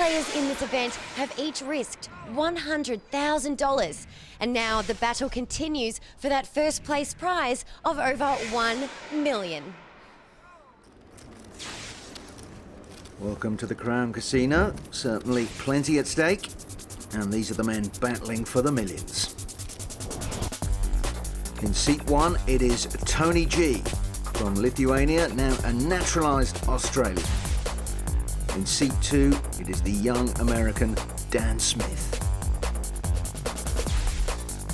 players in this event have each risked $100,000. And now the battle continues for that first place prize of over $1 million. Welcome to the Crown Casino. Certainly plenty at stake. And these are the men battling for the millions. In seat 1, it is Tony G from Lithuania, now a naturalised Australian. In seat 2, it is the young American Dan Smith.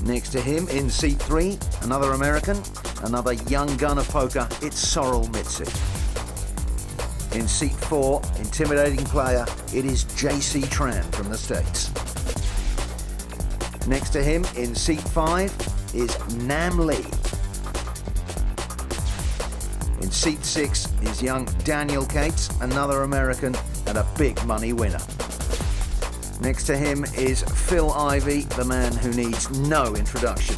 Next to him, in seat 3, another American, another young gun of poker, it's Sorrel Mitzi. In seat 4, intimidating player, it is JC Tran from the States. Next to him, in seat 5, is Nam Lee. In seat 6 is young Daniel Cates, another American and a big money winner. Next to him is Phil Ivey, the man who needs no introduction.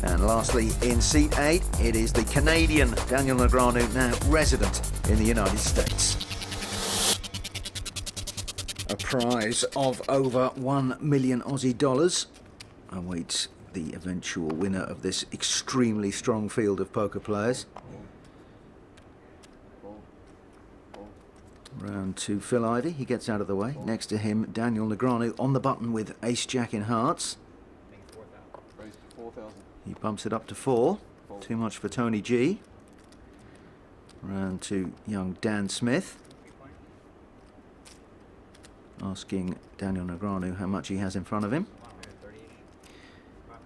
And lastly, in seat 8, it is the Canadian Daniel Negreanu, now resident in the United States. A prize of over 1 million Aussie dollars awaits the eventual winner of this extremely strong field of poker players. Round to Phil Ivey, he gets out of the way. Next to him, Daniel Negreanu on the button with ace-jack in hearts. He bumps it up to 4. Too much for Tony G. Round to young Dan Smith. Asking Daniel Negreanu how much he has in front of him.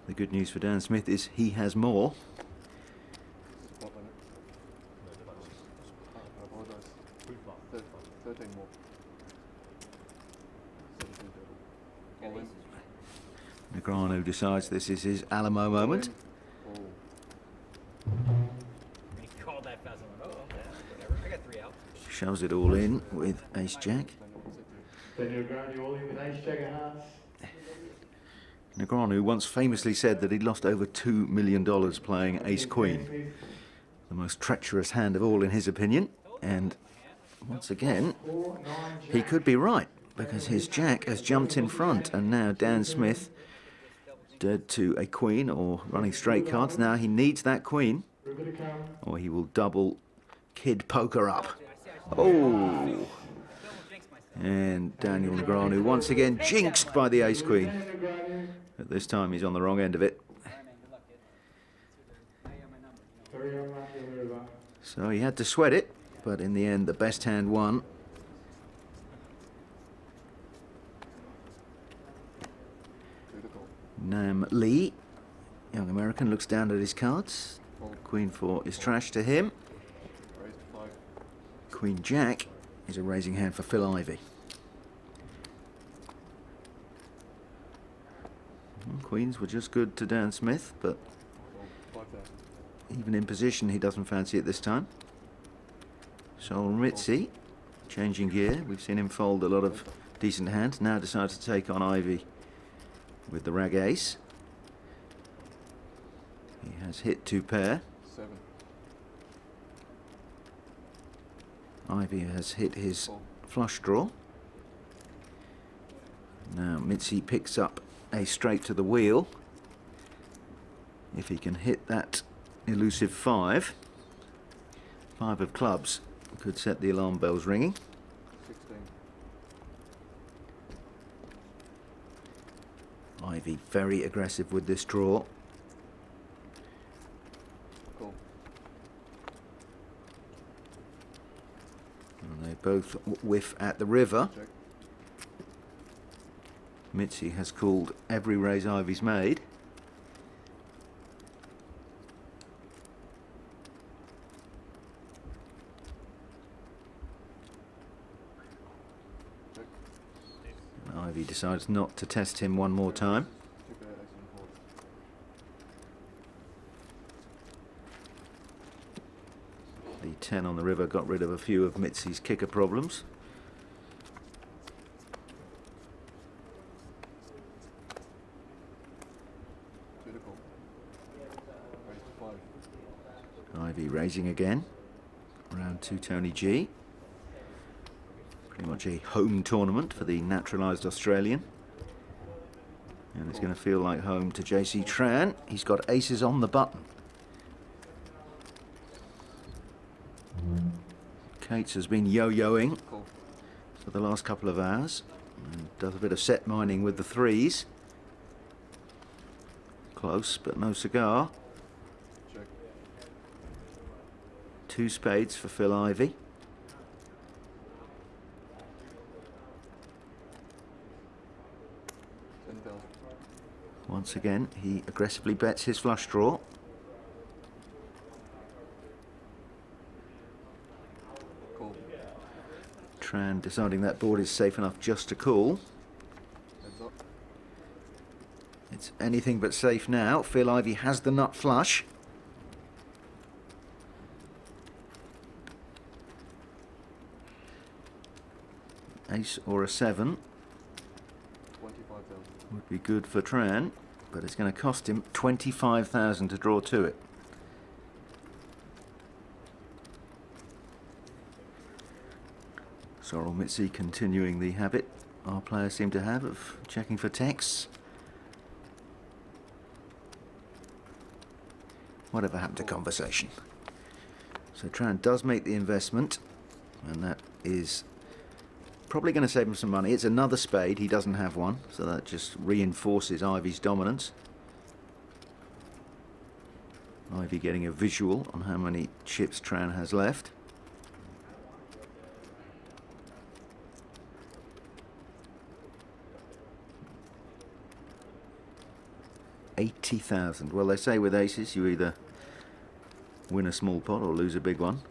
The good news for Dan Smith is he has more. Negreanu decides this is his Alamo moment. Shoves it all in with ace-jack. Negreanu once famously said that he'd lost over $2 million playing ace-queen. The most treacherous hand of all in his opinion. And once again, he could be right, because his jack has jumped in front, and now Dan Smith dead to a queen or running straight cards. Now he needs that queen, or he will double kid poker up. Oh! And Daniel Negreanu once again jinxed by the ace-queen. But this time he's on the wrong end of it. So he had to sweat it, but in the end the best hand won. Nam Lee, young American, looks down at his cards. Queen 4 is trash to him. Queen Jack is a raising hand for Phil Ivey. Queens were just good to Dan Smith, but even in position he doesn't fancy it this time. Sorrel Mitzi, changing gear. We've seen him fold a lot of decent hands. Now decides to take on Ivey with the rag ace. He has hit 2 pair. Ivey has hit his flush draw. Now Mitzi picks up a straight to the wheel. If he can hit that elusive 5. 5 of clubs could set the alarm bells ringing. 16. Ivey very aggressive with this draw. Cool. And they both whiff at the river. Check. Mitzi has called every raise Ivey's made. Check. And Ivey decides not to test him one more time. The 10 on the river got rid of a few of Mitzi's kicker problems. Ivey raising again. Round 2 Tony G. Pretty much a home tournament for the naturalised Australian. And it's going to feel like home to JC Tran. He's got aces on the button. Cates has been yo-yoing for the last couple of hours and does a bit of set mining with the threes. Close, but no cigar. Check. 2 spades for Phil Ivey. Once again, he aggressively bets his flush draw. Call. Tran deciding that board is safe enough just to call. Heads up. It's anything but safe now. Phil Ivey has the nut flush. Ace or a 7 25,000. would be good for Tran, but it's going to cost him 25,000 to draw to it. Sorrel Mitzi continuing the habit our players seem to have of checking for texts. Whatever happened to conversation? So Tran does make the investment, and that is probably going to save him some money. It's another spade, he doesn't have one, so that just reinforces Ivey's dominance. Ivey getting a visual on how many chips Tran has left. $80,000. Well, they say with aces you either win a small pot or lose a big one.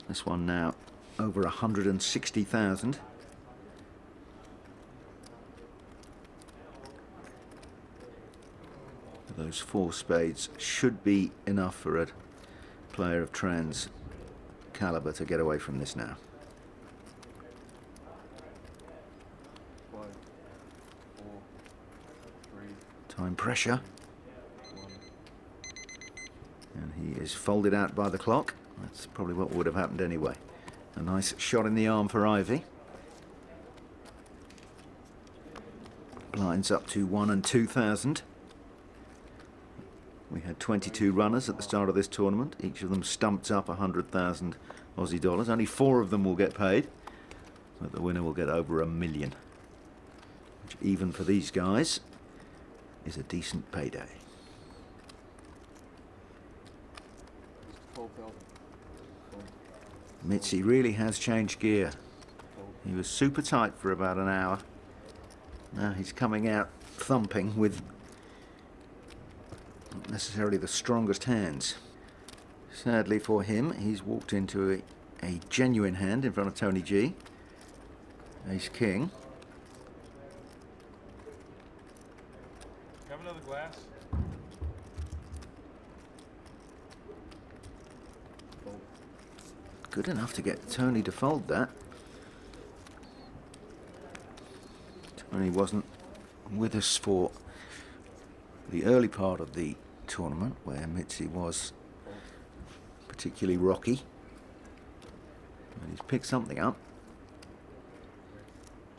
This one now over 160,000. Those 4 spades should be enough for a player of Tran's calibre to get away from this now. 5, 4, 3, Time pressure. 1. And he is folded out by the clock. That's probably what would have happened anyway. A nice shot in the arm for Ivey. Blinds up to 1 and 2,000. We had 22 runners at the start of this tournament. Each of them stumped up 100,000 Aussie dollars. Only 4 of them will get paid, but the winner will get over $1 million, which even for these guys is a decent payday. 12,000. Mitzi really has changed gear. He was super tight for about an hour. Now he's coming out thumping with not necessarily the strongest hands. Sadly for him, he's walked into a genuine hand in front of Tony G. Ace King. Have another glass? Good enough to get Tony to fold that. Tony wasn't with us for the early part of the tournament where Mitzi was particularly rocky. But he's picked something up.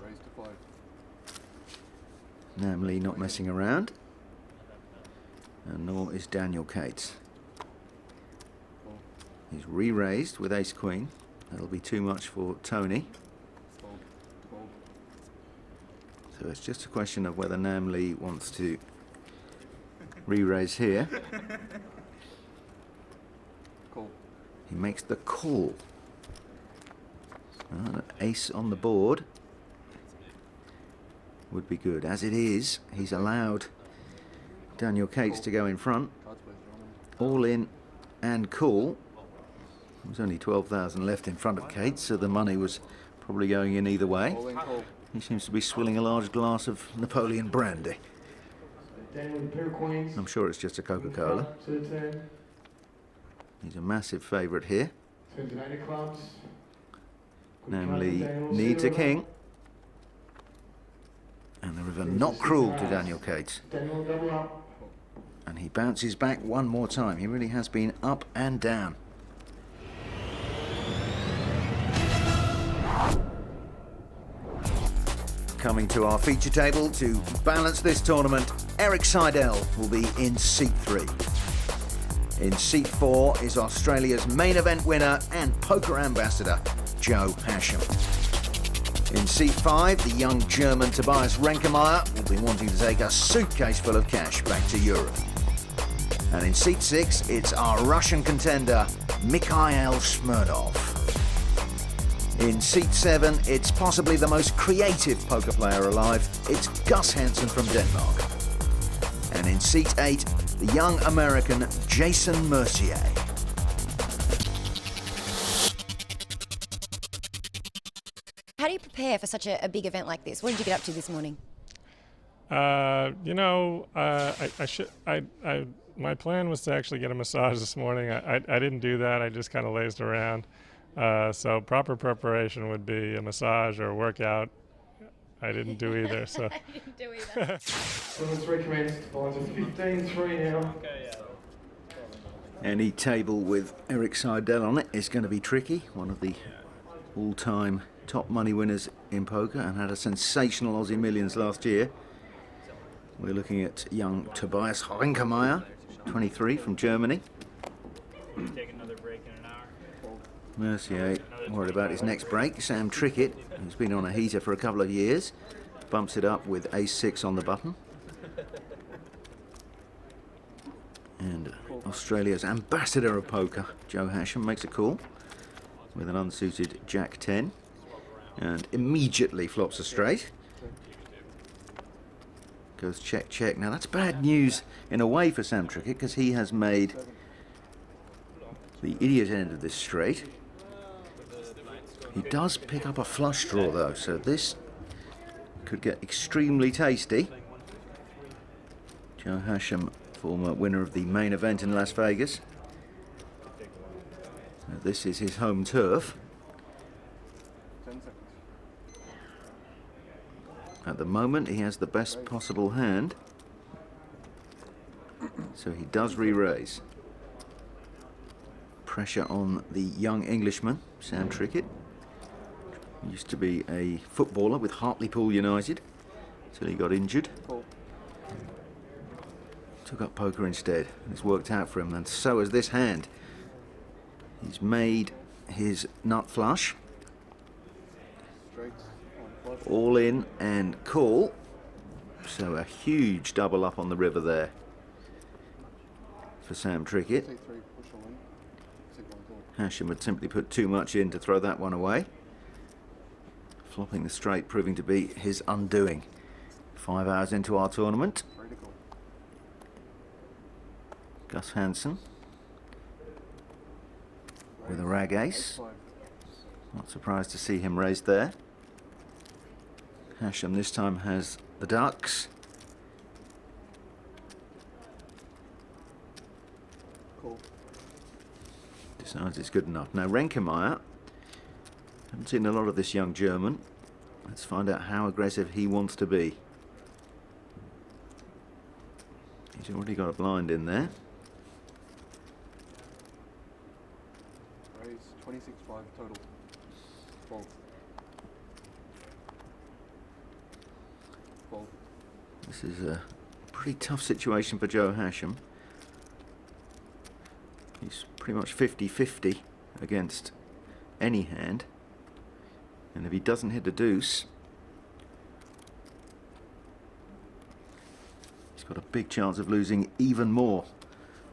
Raise to 5. Namely not messing around. And nor is Daniel Cates. Fold. He's re-raised with ace queen. That'll be too much for Tony. Fold. Fold. So it's just a question of whether Namely wants to re-raise here. Call. He makes the call. Well, an ace on the board would be good. As it is, he's allowed Daniel Cates to go in front. Cards, please, gentlemen. All in and call. There's only 12,000 left in front of Cates, so the money was probably going in either way. Calling, call. He seems to be swilling a large glass of Napoleon brandy. Daniel with pair of queens. I'm sure it's just a Coca-Cola. To the 10. He's a massive favourite here. Turn to 9 of clubs. Good Namely, card for Daniel, needs a 0. king. And the river not cruel to Daniel Cates. Daniel double up. And he bounces back one more time. He really has been up and down. coming to our feature table to balance this tournament, Eric Seidel will be in seat 3. In seat 4 is Australia's main event winner and poker ambassador, Joe Hasham. In seat 5, the young German Tobias Renkemeyer will be wanting to take a suitcase full of cash back to Europe. And in seat 6, it's our Russian contender, Mikhail Smirnov. In seat 7, it's possibly the most creative poker player alive. It's Gus Hansen from Denmark. And in seat 8, the young American Jason Mercier. How do you prepare for such a big event like this? What did you get up to this morning? My plan was to actually get a massage this morning. I didn't do that. I just kind of lazed around. So proper preparation would be a massage or a workout. I didn't do either. So. I didn't do either. Tournament's recommenced. Lines of 15-3 now. Any table with Eric Seidel on it is going to be tricky. One of the all-time top money winners in poker and had a sensational Aussie Millions last year. We're looking at young Tobias Renkemeyer, 23 from Germany. Mercier worried about his next break. Sam Trickett, who's been on a heater for a couple of years, bumps it up with ace-6 on the button. And Australia's ambassador of poker, Joe Hasham, makes a call with an unsuited Jack-10 and immediately flops a straight. Goes check, check. Now that's bad news in a way for Sam Trickett because he has made the idiot end of this straight. He does pick up a flush draw though, so this could get extremely tasty. Joe Hasham, former winner of the main event in Las Vegas. Now, this is his home turf. 10 seconds. At the moment, he has the best possible hand, so he does re-raise. Pressure on the young Englishman, Sam Trickett. Used to be a footballer with Hartlepool United until he got injured. Call. Took up poker instead. It's worked out for him, and so has this hand. He's made his nut flush. Straights. On flush. All in and call. So a huge double up on the river there for Sam Trickett. Take 3, push all in. Take 1 call. Hasham had simply put too much in to throw that one away. Flopping the straight proving to be his undoing. 5 hours into our tournament. Ready to call. Gus Hansen with a rag ace. 5. Not surprised to see him raised there. Hasham this time has the ducks. Call. Decides it's good enough. Now Renkemeyer, haven't seen a lot of this young German. Let's find out how aggressive he wants to be. He's already got a blind in there. Raise 26-5 total. Fold. Fold. This is a pretty tough situation for Joe Hasham. He's pretty much 50-50 against any hand. And if he doesn't hit a deuce, he's got a big chance of losing even more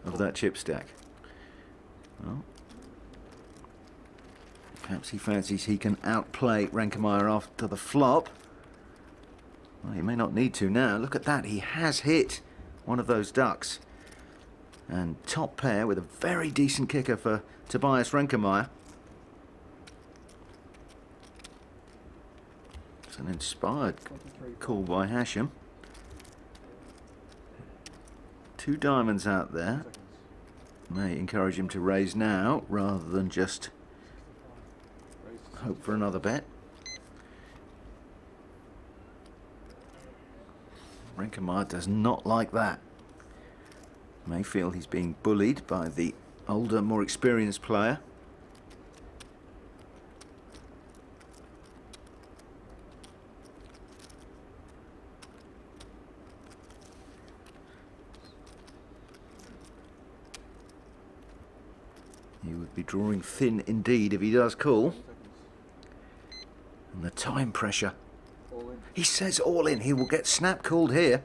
of that chip stack. Well, perhaps he fancies he can outplay Renkemeyer after the flop. Well, he may not need to now. Look at that. He has hit one of those ducks. And top pair with a very decent kicker for Tobias Renkemeyer. It's an inspired 23. call by Hasham. 2 diamonds out there. Seconds. May encourage him to raise now rather than just Raise. hope for another bet. Renkemeyer does not like that. May feel he's being bullied by the older, more experienced player. would be drawing thin indeed if he does call. 10 seconds. And the time pressure. All in. He says all in. He will get snap called here.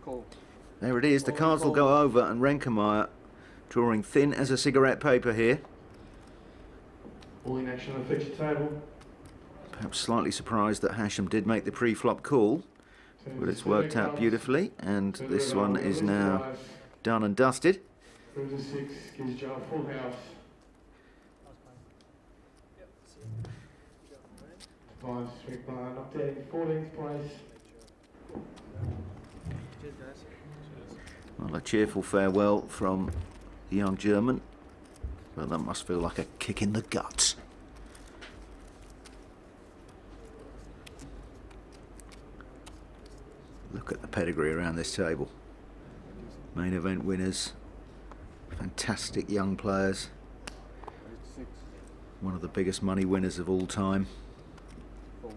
Call. There it is. The cards will go over, and Renkemeyer drawing thin as a cigarette paper here. All in action on the feature table. Perhaps slightly surprised that Hasham did make the pre-flop call, but it's worked out beautifully, and this one is now done and dusted. Brings a 6, gives Joe a full house. Five, swing bar, knocked out in 14th place. Well, a cheerful farewell from the young German, but that must feel like a kick in the guts. Look at the pedigree around this table. Main event winners, fantastic young players, 6. one of the biggest money winners of all time. Call.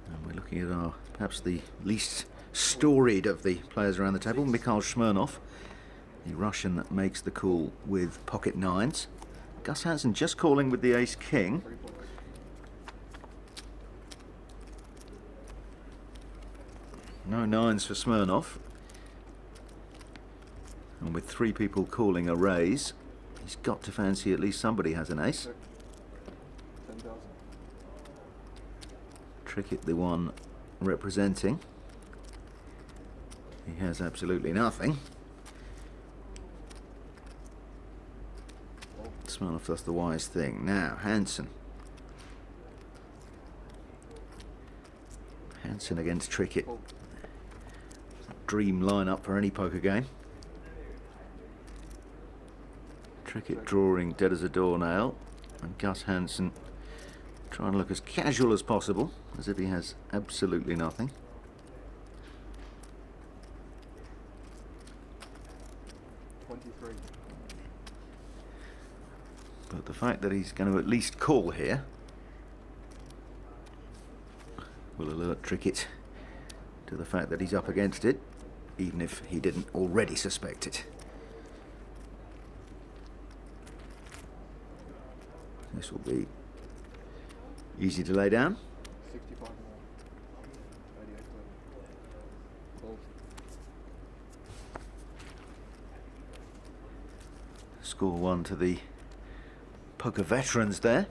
And we're looking at our, perhaps the least storied of the players around the table, Mikhail Smirnov, the Russian that makes the call with pocket nines. Gus Hansen just calling with the ace-king. 3 points. No nines for Smirnov. And with 3 people calling a raise, he's got to fancy at least somebody has an ace. 10,000. Trickett, the one representing. He has absolutely nothing. Smirnov does the wise thing. Now, Hansen. Hansen against Trickett. Call. Dream lineup for any poker game. Trickett drawing dead as a doornail, and Gus Hansen trying to look as casual as possible, as if he has absolutely nothing. But the fact that he's going to at least call here will alert Trickett to the fact that he's up against it, even if he didn't already suspect it. This will be easy to lay down. 65 more. 88 total. Call. Score one to the poker veterans there.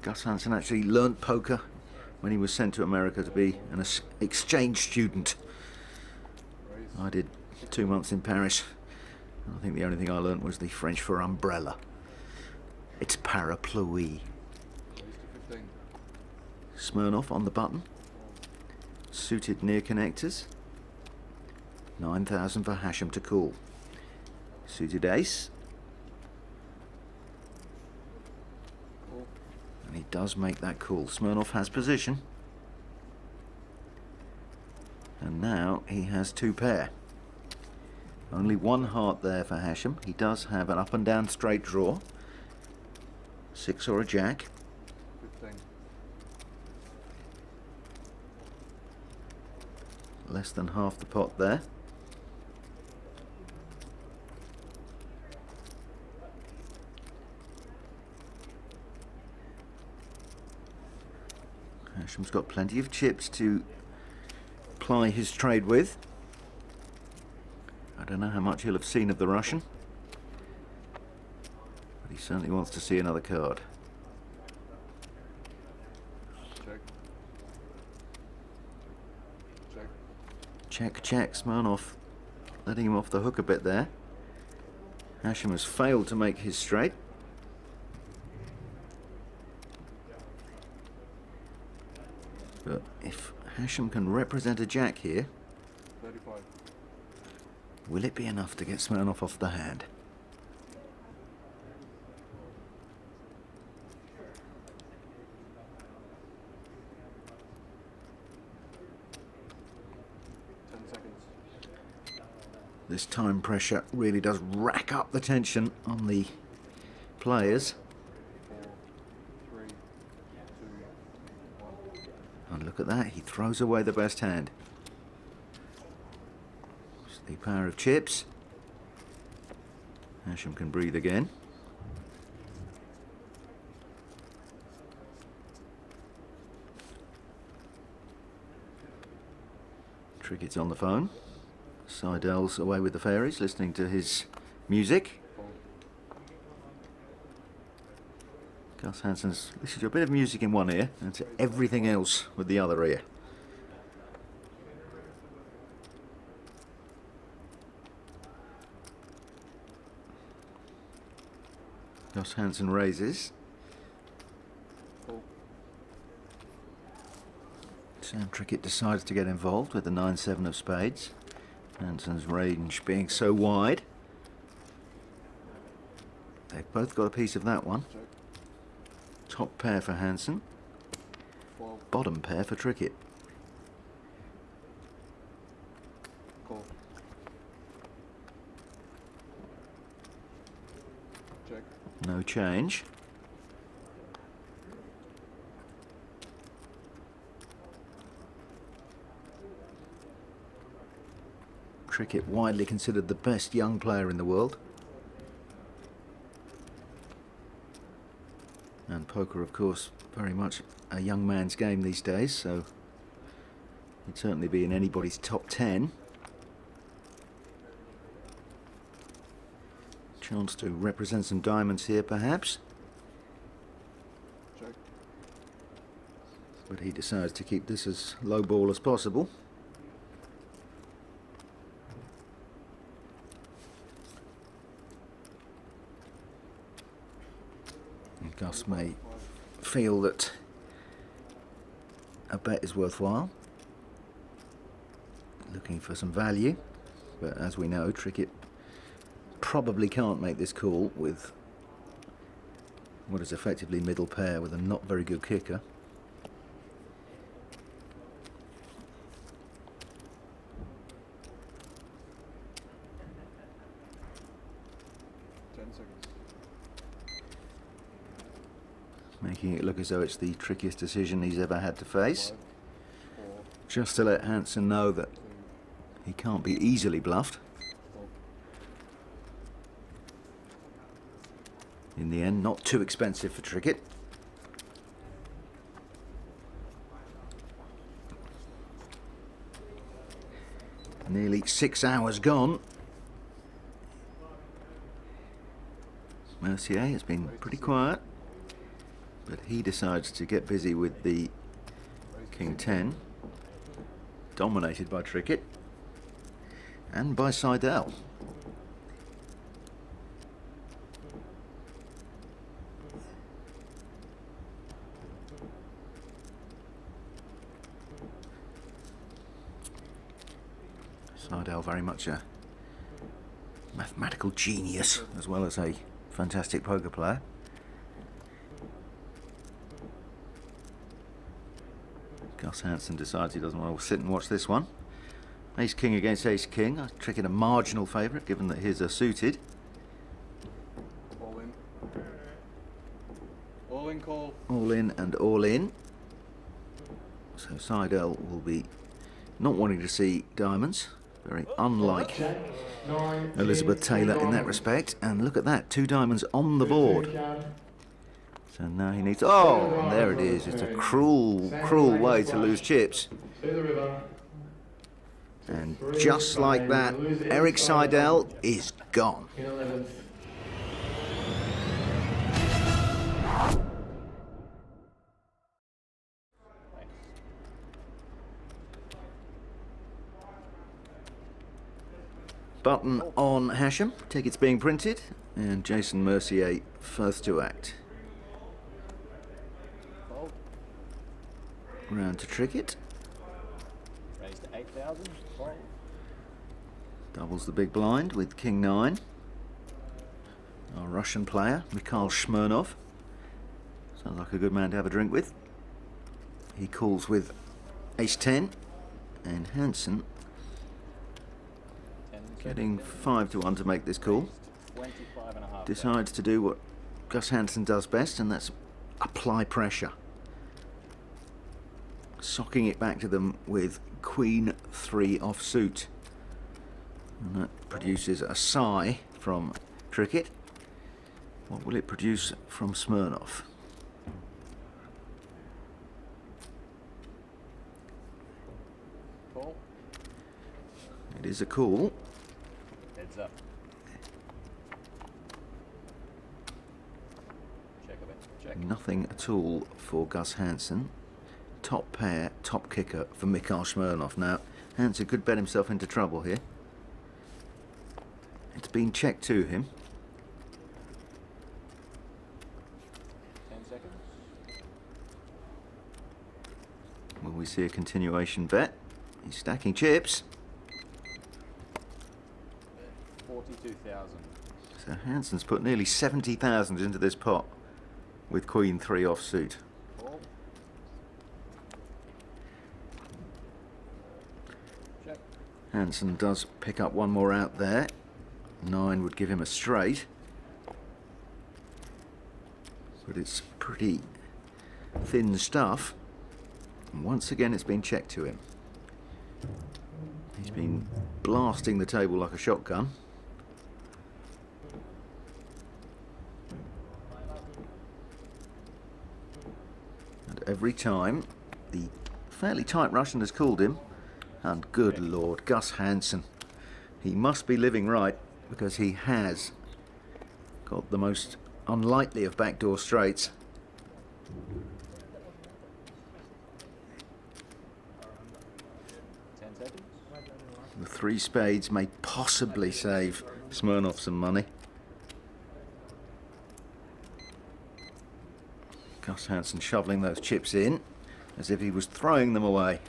Gus Hansen actually learnt poker when he was sent to America to be an exchange student. Raise. I did 2 months in Paris. I think the only thing I learnt was the French for umbrella. It's parapluie. Raise to 15. Smirnov on the button. Suited near connectors. 9,000 for Hasham to call. Suited ace. Call. And he does make that call. Smirnov has position. And now he has 2 pair. Only 1 heart there for Hasham. He does have an up and down straight draw. 6 or a jack. 15. Less than half the pot there. Hasham's got plenty of chips to ply his trade with. I don't know how much he'll have seen of the Russian, but he certainly wants to see another card. Check. Check. Check, check. Smirnov letting him off the hook a bit there. Hasham has failed to make his straight. But if Hasham can represent a jack here, 35. will it be enough to get Smirnov off the hand? This time pressure really does rack up the tension on the players. 4, 3, 2, 1. And look at that, he throws away the best hand. It's the power of chips. Hasham can breathe again. Trickett's on the phone. Seidel's away with the fairies, listening to his music. Gus Hansen's listening to a bit of music in one ear and to everything else with the other ear. Gus Hansen raises. Sam Trickett decides to get involved with the 9-7 of spades. Hansen's range being so wide. They've both got a piece of that one. Top pair for Hansen. Bottom pair for Trickett. Call. Check. No change. Trickett widely considered the best young player in the world. And poker, of course, very much a young man's game these days, so he'd certainly be in anybody's top 10. Chance to represent some diamonds here, perhaps. Check. But he decides to keep this as low ball as possible. And Gus may feel that a bet is worthwhile, looking for some value, but as we know, Trickett probably can't make this call with what is effectively middle pair with a not very good kicker. Making it look as though it's the trickiest decision he's ever had to face. Just to let Hansen know that he can't be easily bluffed. In the end, not too expensive for Trickett. Nearly 6 hours gone. Mercier has been pretty quiet, but he decides to get busy with the King 10, dominated by Trickett and by Seidel. Seidel very much a mathematical genius as well as a fantastic poker player. Gus Hansen decides he doesn't want to sit and watch this one. Ace King against Ace King. Trickett a marginal favourite given that his are suited. All in. All in, call. All in and all in. So Seidel will be not wanting to see diamonds. Very unlike Elizabeth Taylor in that respect. And look at that, 2 diamonds on the board. So now he needs... Oh, and there it is. It's a cruel, cruel way to lose chips. And just like that, Eric Seidel is gone. Button on Hasham, tickets being printed, and Jason Mercier first to act. Round to Trickett. Raised to 8,000. Doubles the big blind with King 9. Our Russian player, Mikhail Shmurnov. Sounds like a good man to have a drink with. He calls with Ace 10, and Hansen getting 5-1 to make this call. Decides to do what Gus Hansen does best, and that's apply pressure. Socking it back to them with Queen 3 offsuit. And that produces a sigh from cricket. What will it produce from Smirnoff? Call. It is a call. Heads up. Check a bit. Check. Nothing at all for Gus Hansen. Top pair, top kicker for Mikhail Smirnoff. Now, Hansen could bet himself into trouble here. It's been checked to him. 10 seconds. Will we see a continuation bet? He's stacking chips. 42,000. So Hansen's put nearly 70,000 into this pot with Queen 3 off suit. Call. Check. Hansen does pick up one more out there. 9 would give him a straight. But it's pretty thin stuff. And once again it's been checked to him. He's been blasting the table like a shotgun. And every time the fairly tight Russian has called him. And good Lord, Gus Hansen. He must be living right, because he has got the most unlikely of backdoor straights. 10 seconds. The 3 spades may possibly save Smirnoff some money. Gus Hansen shoveling those chips in as if he was throwing them away.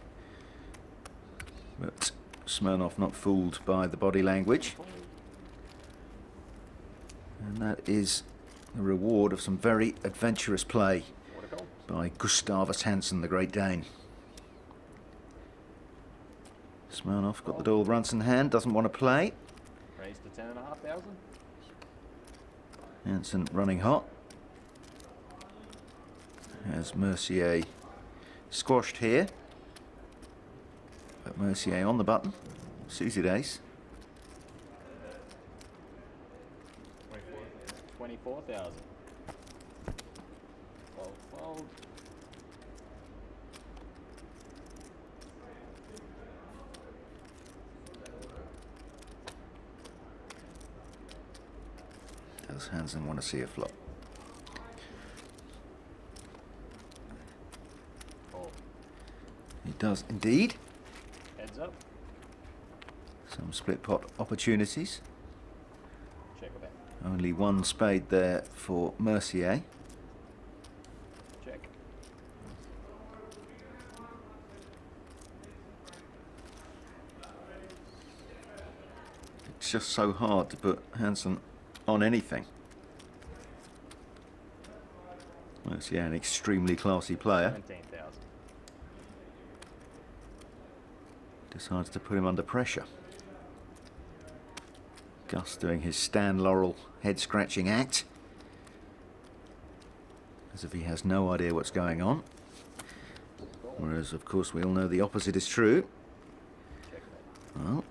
But Smirnoff not fooled by the body language. And that is the reward of some very adventurous play by Gustavus Hansen, the Great Dane. Smirnoff got the Doyle Brunson hand, doesn't want to play. Raise to 10,500. Hansen running hot. Has Mercier squashed here. But Mercier on the button. Suited ace. 24,000. Fold, fold. Does Hansen want to see a flop? Call. He does indeed. Heads up. Some split pot opportunities. Check a bet. Only 1 spade there for Mercier. Check. It's just so hard to put Hansen on anything. Mercier, an extremely classy player, 17,000. decides to put him under pressure. Gus doing his Stan Laurel head-scratching act, as if he has no idea what's going on. Whereas, of course, we all know the opposite is true. Check bet. Well,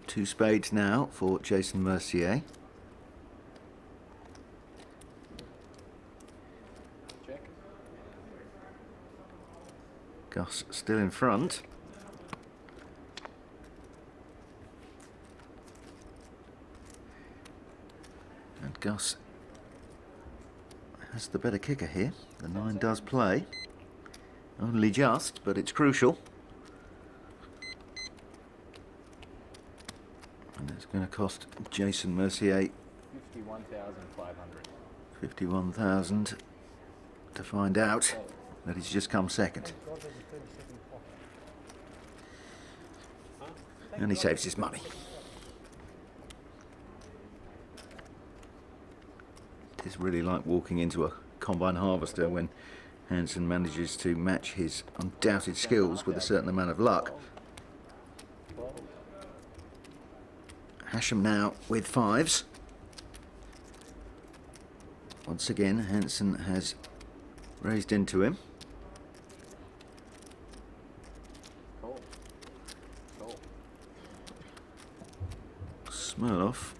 2 spades now for Jason Mercier. Check. Gus still in front. And Gus has the better kicker here. The 9 does play. Only just, but it's crucial. And it's going to cost Jason Mercier 51,500. 51,000 to find out that he's just come second. And he saves his money. It's really like walking into a combine harvester when Hansen manages to match his undoubted skills with a certain amount of luck. Hashem now with 5s. Once again, Hansen has raised into him. Call. Call. Smirnoff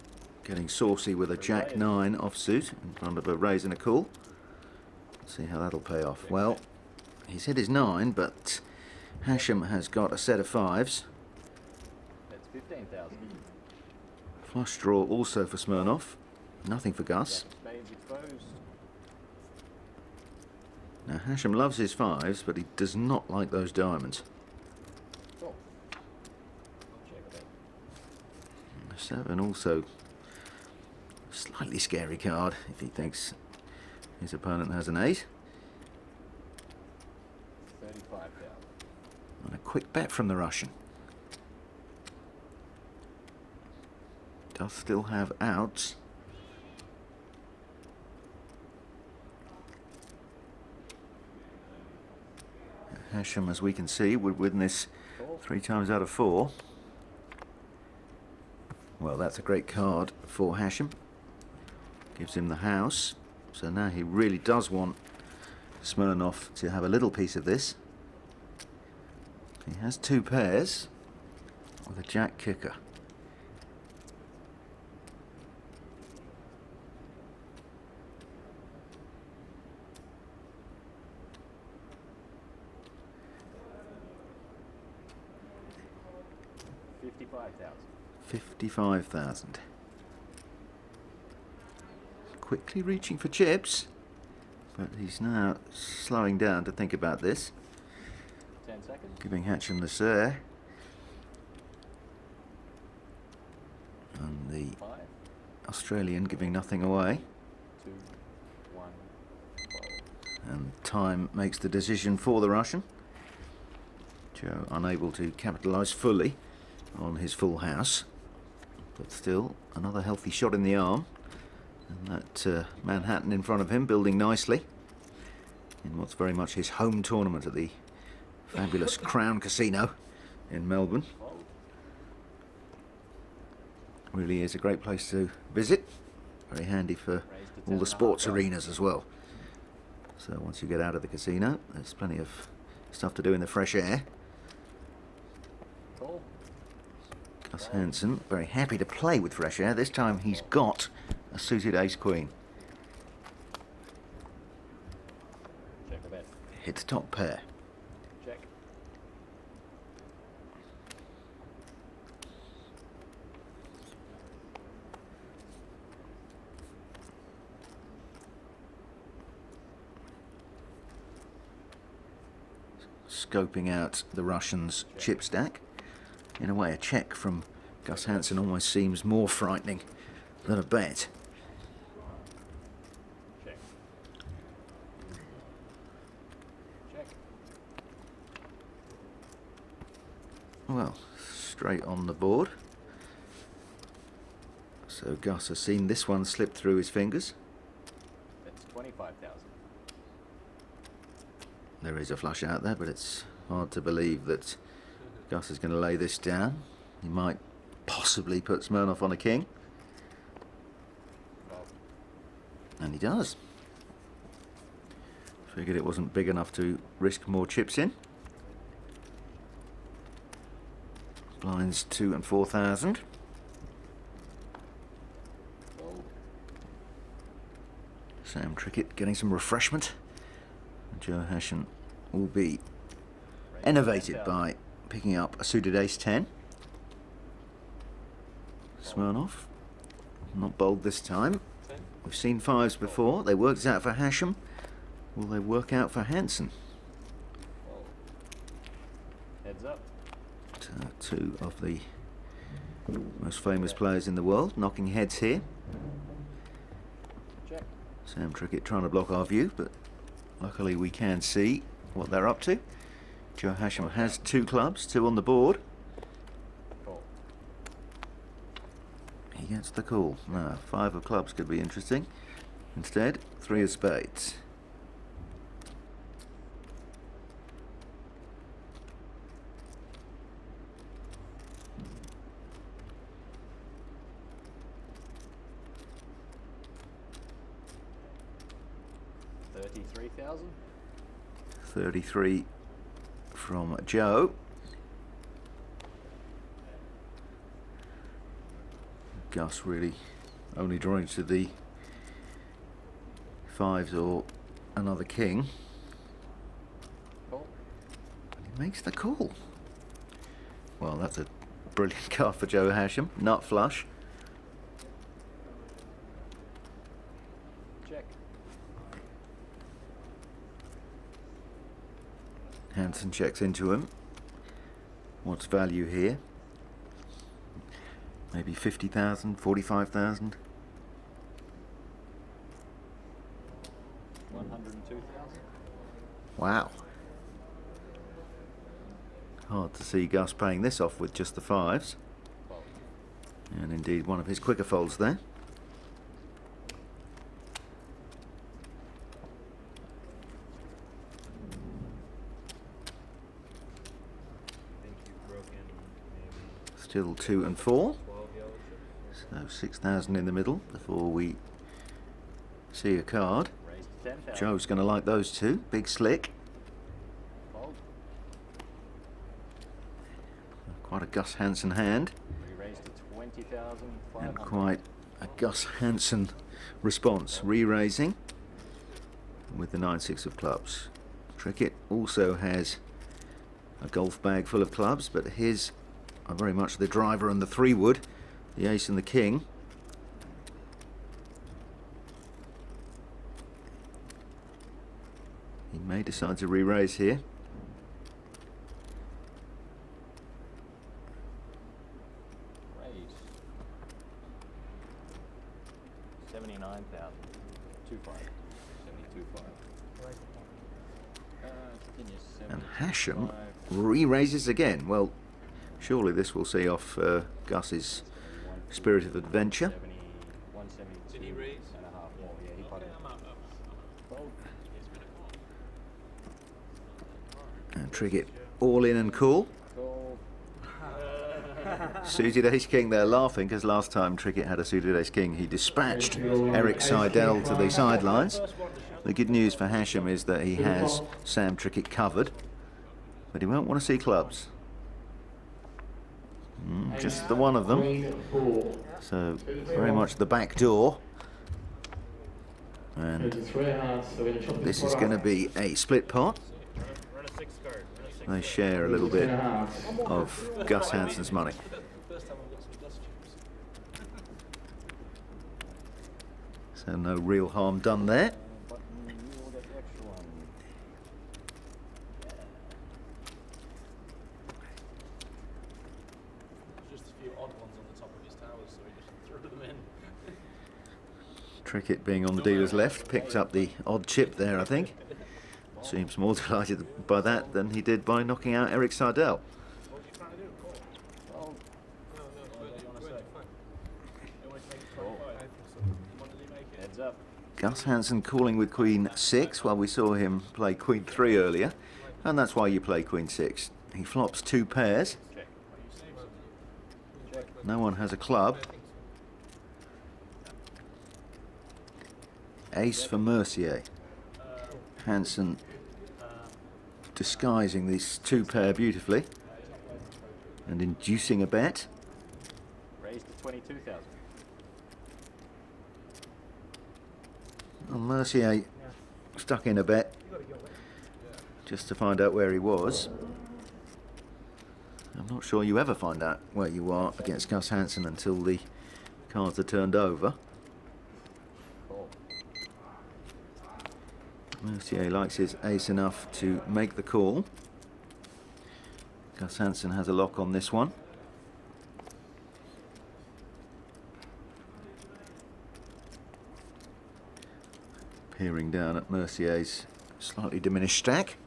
getting saucy with a Jack-9 offsuit in front of a raise and a call. See how that'll pay off. Well, he's hit his 9, but Hashem has got a set of 5s. That's 15,000. Flush draw also for Smirnov. Nothing for Gus. Spades exposed. Now Hashem loves his 5s, but he does not like those diamonds. Call. Check that. 7 also a slightly scary card if he thinks his opponent has an 8. 35,000. And a quick bet from the Russian. Does still have outs. Hashem, as we can see, would win this 3 times out of 4. Well, that's a great card for Hashem. Gives him the house. So now he really does want Smirnov to have a little piece of this. He has 2 pairs with a jack kicker. $55,000. Quickly reaching for chips, but he's now slowing down to think about this. 10 seconds. Giving Hatcham the sir. And the 5, Australian giving nothing away. 2, 1, 12. And time makes the decision for the Russian. Joe unable to capitalise fully on his full house, but still another healthy shot in the arm, and that Manhattan in front of him building nicely in what's very much his home tournament at the fabulous Crown Casino in Melbourne. Really is a great place to visit, very handy for all the sports arenas as well. So once you get out of the casino, there's plenty of stuff to do in the fresh air. Call. Gus Hansen, very happy to play with fresh air. This time he's got a suited ace-queen. Check the bet. Hits top pair. Check. Scoping out the Russians' chip stack. In a way, a check from Gus Hansen almost seems more frightening than a bet. Check. Check. Well, straight on the board. So Gus has seen this one slip through his fingers. That's 25,000. There is a flush out there, but it's hard to believe that Gus is going to lay this down. He might possibly put Smirnov on a king. And he does. Figured it wasn't big enough to risk more chips in. Blinds 2 and 4,000. Sam Trickett getting some refreshment. Joe Hashem will be enervated by picking up a suited ace-10. Smirnov, not bold this time. We've seen 5s before. They worked out for Hashem. Will they work out for Hansen? Heads up. 2 of the most famous players in the world knocking heads here. Check. Sam Trickett trying to block our view, but luckily we can see what they're up to. Joe Hashem has 2 clubs, 2 on the board. Call. He gets the call. Now, 5 of clubs could be interesting. Instead, 3 of spades. $33,000. 33 from Joe. Gus really only drawing to the fives or another king. Call. He makes the call. Well, that's a brilliant card for Joe Hasham. Nut flush. Check. Hansen checks into him. What's value here? Maybe 50,000, 45,000. 102,000. Wow. Hard to see Gus paying this off with just the fives. Fold. And indeed one of his quicker folds there. Still 2 and 4. So 6,000 in the middle before we see a card. Raise to 10,000. Joe's going to like those two. Big slick. Fold. Quite a Gus Hansen hand. Re-raise to 20,500. And quite a Gus Hansen response. Re-raising with the 9-6 of clubs. Trickett also has a golf bag full of clubs, but his are very much the driver and the 3-wood, the ace and the king. He may decide to re-raise here. Raise. 79,000. 2.5. 72.5. Continue. And Hasham 75. re-raises again. Well, surely this will see off Gus's spirit of adventure. 70, 172. Did he raise? And a half more. Yeah, he putted. Fold. And Trickett all in and cool. Call. Suited ace king there, laughing because last time Trickett had a suited ace king he dispatched Eric Seidel to the sidelines. The good news for Hasham is that he has Sam Trickett covered, but he won't want to see clubs. Just the one of them. Queen 4. So very much the back door. And There's a 3 hearts, so we're gonna chop this this is pot going to up. be a split pot. They share a little bit 10 hearts. of Gus Hansen's money. So no real harm done there. Button, you will get the extra one. Just a few odd ones on the top of his towers, so he just threw them in. Trickett, being on the dealer's left, picked up the odd chip there, I think. Seems more delighted by that than he did by knocking out Eric Seidel. What are you trying to do? Call. Fold. What do you want to say? You want to make it 25? What did he make it? Heads up. Gus Hansen calling with Queen 6 while we saw him play Queen 3 earlier. And that's why you play Queen 6. He flops 2 pairs. Check. Check. No one has a club. Ace for Mercier. Hansen disguising these 2 pair beautifully and inducing a bet. Raise to 22,000. Well, Mercier stuck in a bet just to find out where he was. I'm not sure you ever find out where you are against Gus Hansen until the cards are turned over. Call. Mercier likes his ace enough to make the call. Gus Hansen has a lock on this one. Peering down at Mercier's slightly diminished stack.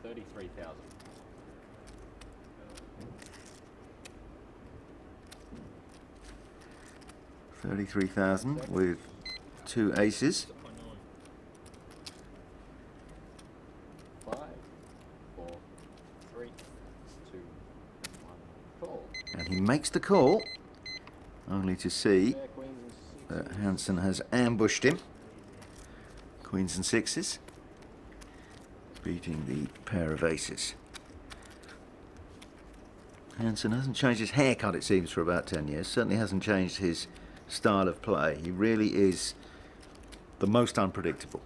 33,000. $33,000 with 2 aces. 5, 4, 3, 2, 1. Call. And he makes the call, only to see Pair queens and that sixes. Hansen has ambushed him. Queens and sixes, beating the pair of aces. Hansen hasn't changed his haircut, it seems, for about 10 years. Certainly hasn't changed his style of play. He really is the most unpredictable.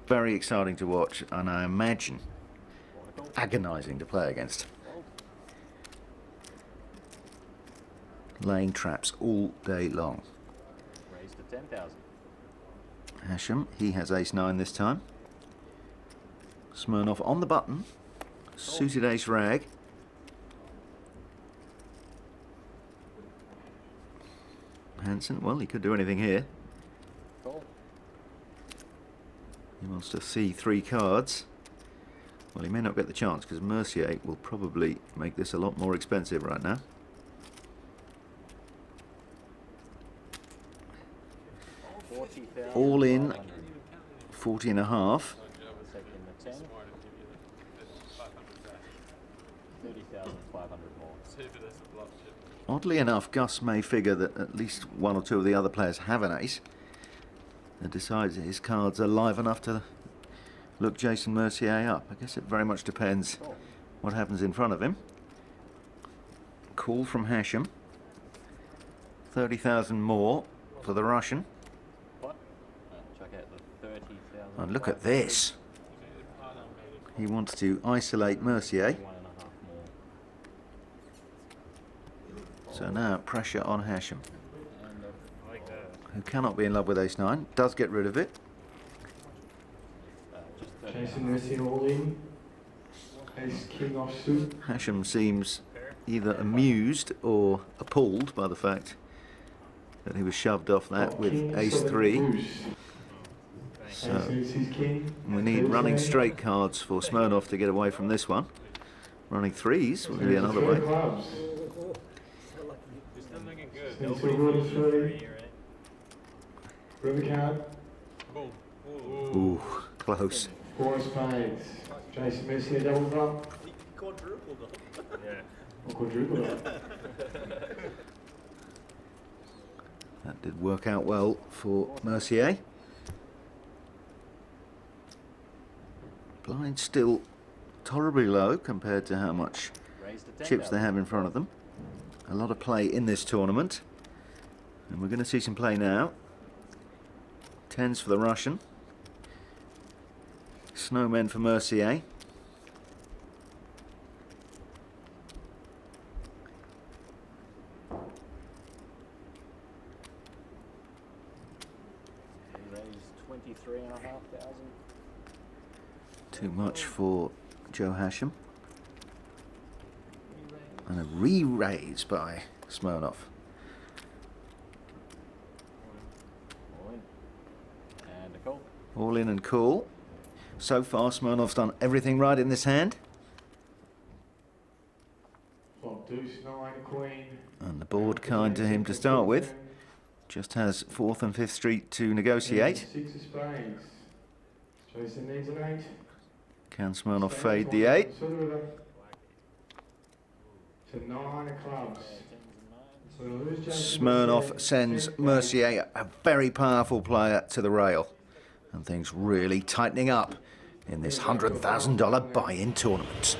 Very exciting to watch, and I imagine agonising to play against. Laying traps all day long. Raised to 10,000. Hashem, he has ace-9 this time. Smirnoff on the button. Suited ace rag. Hansen, well, he could do anything here. Call. He wants to see 3 cards. Well, he may not get the chance because Mercier will probably make this a lot more expensive right now. All in 40 and a half. Taking the 10. 30,500 more. Oddly enough, Gus may figure that at least 1 or 2 of the other players have an ace and decides that his cards are live enough to look Jason Mercier up. I guess it very much depends what happens in front of him. Call from Hashem. 30,000 more for the Russian. What? Check out the 30,000. And look at this. He wants to isolate Mercier. 1.5 more. So now pressure on Hashem, And who cannot be in love with ace-9. Does get rid of it. just 30. Jason Mercier all in. Ace king offsuit. Hashem seems either amused or appalled by the fact that he was shoved off that with ace-3. So we need running straight cards for Smirnoff to get away from this one. Running 3s will be another way. River card. Ooh, close. 4 of spades. Jason Mercier doubles up. Quadrupled them. Yeah. Or quadrupled up. That did work out well for Mercier. Blind still tolerably low compared to how much Raised to chips they 10,000. have in front of them. A lot of play in this tournament. And we're going to see some play now. 10s for the Russian. Snowmen for Mercier. He raised 23,500. Too much for Joe Hashem. And a re-raise by Smirnoff. All in. And a call. All in and cool. So far, Smirnoff's done everything right in this hand. Flop deuce, 9, queen. And the board kind to him to start with. Just has 4th and 5th Street to negotiate. 6 of spades. Jason needs an 8. Can Smirnoff fade the 8? To 9 of clubs. So lose Jason Smirnoff Mercier. sends Mercier, a very powerful player, to the rail. And things really tightening up in this $100,000 buy-in tournament.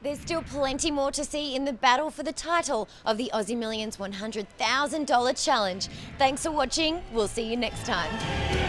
There's still plenty more to see in the battle for the title of the Aussie Millions $100,000 challenge. Thanks for watching. We'll see you next time.